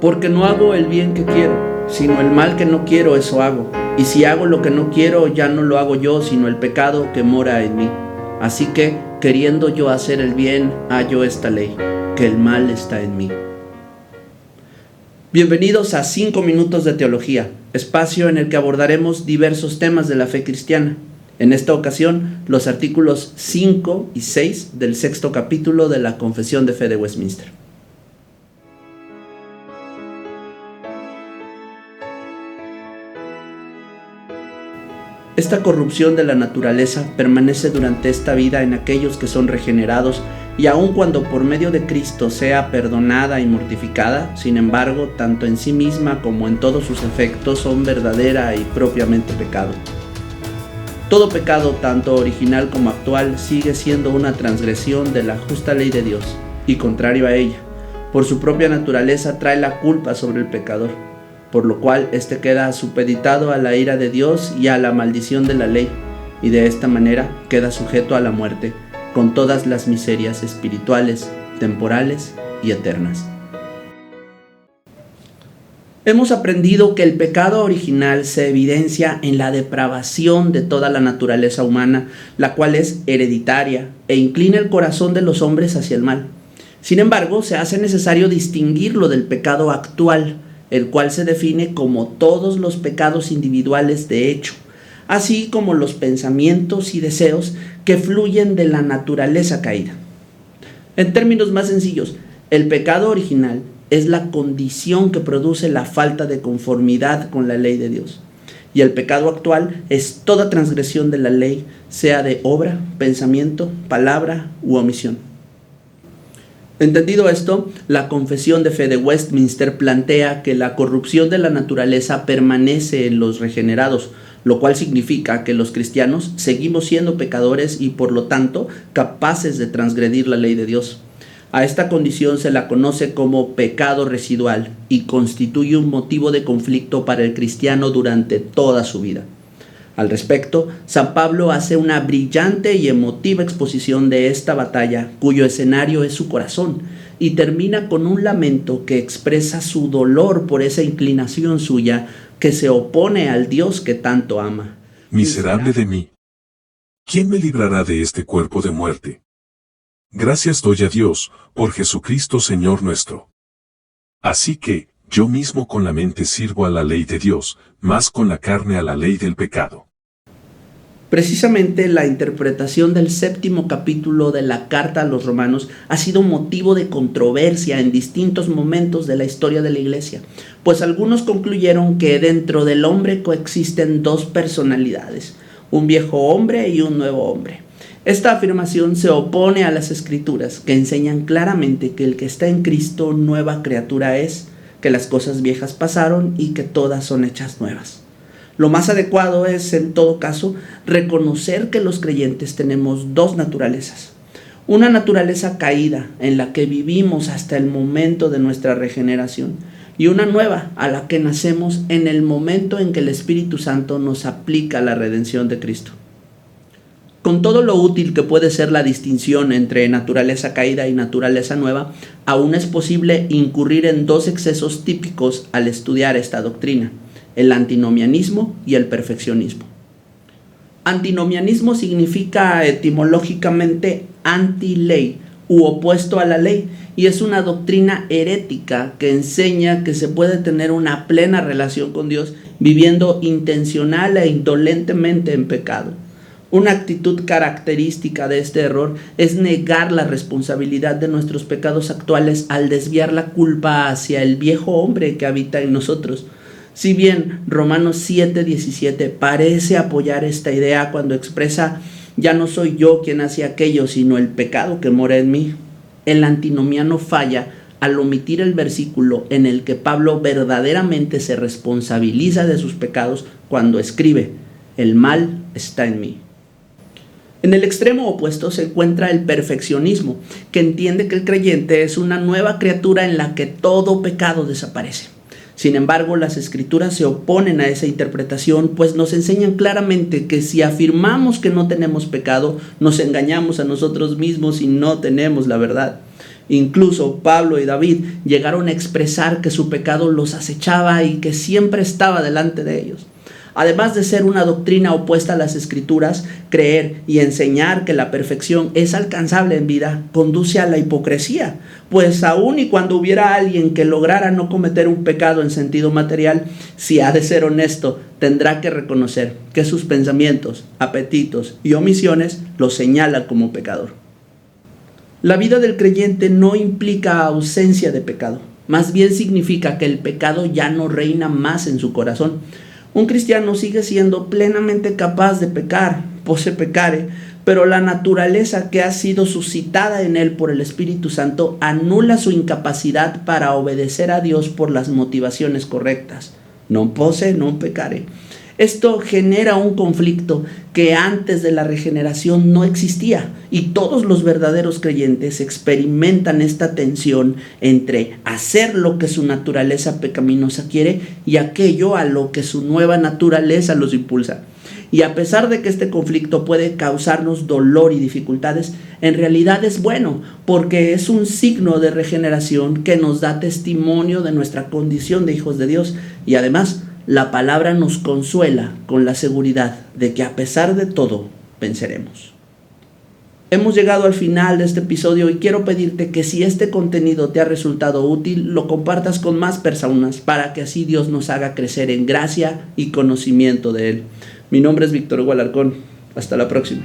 Porque no hago el bien que quiero, sino el mal que no quiero, eso hago. Y si hago lo que no quiero, ya no lo hago yo, sino el pecado que mora en mí. Así que, queriendo yo hacer el bien, hallo esta ley, que el mal está en mí. Bienvenidos a 5 minutos de teología, espacio en el que abordaremos diversos temas de la fe cristiana. En esta ocasión, los artículos 5 y 6 del 6º capítulo de la Confesión de Fe de Westminster. Esta corrupción de la naturaleza permanece durante esta vida en aquellos que son regenerados, y aun cuando por medio de Cristo sea perdonada y mortificada, sin embargo, tanto en sí misma como en todos sus efectos son verdadera y propiamente pecado. Todo pecado, tanto original como actual, sigue siendo una transgresión de la justa ley de Dios, y contrario a ella, por su propia naturaleza trae la culpa sobre el pecador, por lo cual éste queda supeditado a la ira de Dios y a la maldición de la ley, y de esta manera queda sujeto a la muerte, con todas las miserias espirituales, temporales y eternas. Hemos aprendido que el pecado original se evidencia en la depravación de toda la naturaleza humana, la cual es hereditaria e inclina el corazón de los hombres hacia el mal. Sin embargo, se hace necesario distinguirlo del pecado actual, el cual se define como todos los pecados individuales de hecho, así como los pensamientos y deseos que fluyen de la naturaleza caída. En términos más sencillos, el pecado original es la condición que produce la falta de conformidad con la ley de Dios, y el pecado actual es toda transgresión de la ley, sea de obra, pensamiento, palabra u omisión. Entendido esto, la Confesión de Fe de Westminster plantea que la corrupción de la naturaleza permanece en los regenerados, lo cual significa que los cristianos seguimos siendo pecadores y por lo tanto capaces de transgredir la ley de Dios. A esta condición se la conoce como pecado residual y constituye un motivo de conflicto para el cristiano durante toda su vida. Al respecto, San Pablo hace una brillante y emotiva exposición de esta batalla, cuyo escenario es su corazón, y termina con un lamento que expresa su dolor por esa inclinación suya que se opone al Dios que tanto ama. Miserable de mí. ¿Quién me librará de este cuerpo de muerte? Gracias doy a Dios, por Jesucristo Señor nuestro. Así que, yo mismo con la mente sirvo a la ley de Dios, más con la carne a la ley del pecado. Precisamente la interpretación del 7º capítulo de la Carta a los Romanos ha sido motivo de controversia en distintos momentos de la historia de la Iglesia, pues algunos concluyeron que dentro del hombre coexisten dos personalidades, un viejo hombre y un nuevo hombre. Esta afirmación se opone a las Escrituras, que enseñan claramente que el que está en Cristo nueva criatura es, que las cosas viejas pasaron y que todas son hechas nuevas. Lo más adecuado es, en todo caso, reconocer que los creyentes tenemos dos naturalezas. Una naturaleza caída, en la que vivimos hasta el momento de nuestra regeneración, y una nueva, a la que nacemos en el momento en que el Espíritu Santo nos aplica la redención de Cristo. Con todo lo útil que puede ser la distinción entre naturaleza caída y naturaleza nueva, aún es posible incurrir en dos excesos típicos al estudiar esta doctrina: el antinomianismo y el perfeccionismo. Antinomianismo significa etimológicamente anti-ley u opuesto a la ley, y es una doctrina herética que enseña que se puede tener una plena relación con Dios viviendo intencional e indolentemente en pecado. Una actitud característica de este error es negar la responsabilidad de nuestros pecados actuales al desviar la culpa hacia el viejo hombre que habita en nosotros. Si bien Romanos 7:17 parece apoyar esta idea cuando expresa «ya no soy yo quien hace aquello, sino el pecado que mora en mí», el antinomiano falla al omitir el versículo en el que Pablo verdaderamente se responsabiliza de sus pecados cuando escribe «el mal está en mí». En el extremo opuesto se encuentra el perfeccionismo, que entiende que el creyente es una nueva criatura en la que todo pecado desaparece. Sin embargo, las Escrituras se oponen a esa interpretación, pues nos enseñan claramente que si afirmamos que no tenemos pecado, nos engañamos a nosotros mismos y no tenemos la verdad. Incluso Pablo y David llegaron a expresar que su pecado los acechaba y que siempre estaba delante de ellos. Además de ser una doctrina opuesta a las Escrituras, creer y enseñar que la perfección es alcanzable en vida conduce a la hipocresía, pues aun y cuando hubiera alguien que lograra no cometer un pecado en sentido material, si ha de ser honesto, tendrá que reconocer que sus pensamientos, apetitos y omisiones lo señalan como pecador. La vida del creyente no implica ausencia de pecado, más bien significa que el pecado ya no reina más en su corazón. Un cristiano sigue siendo plenamente capaz de pecar, posse peccare, pero la naturaleza que ha sido suscitada en él por el Espíritu Santo anula su incapacidad para obedecer a Dios por las motivaciones correctas. Non posse, non peccare. Esto genera un conflicto que antes de la regeneración no existía, y todos los verdaderos creyentes experimentan esta tensión entre hacer lo que su naturaleza pecaminosa quiere y aquello a lo que su nueva naturaleza los impulsa. Y a pesar de que este conflicto puede causarnos dolor y dificultades, en realidad es bueno, porque es un signo de regeneración que nos da testimonio de nuestra condición de hijos de Dios, y además la palabra nos consuela con la seguridad de que a pesar de todo, venceremos. Hemos llegado al final de este episodio y quiero pedirte que si este contenido te ha resultado útil, lo compartas con más personas para que así Dios nos haga crecer en gracia y conocimiento de Él. Mi nombre es Víctor Hugo Alarcón. Hasta la próxima.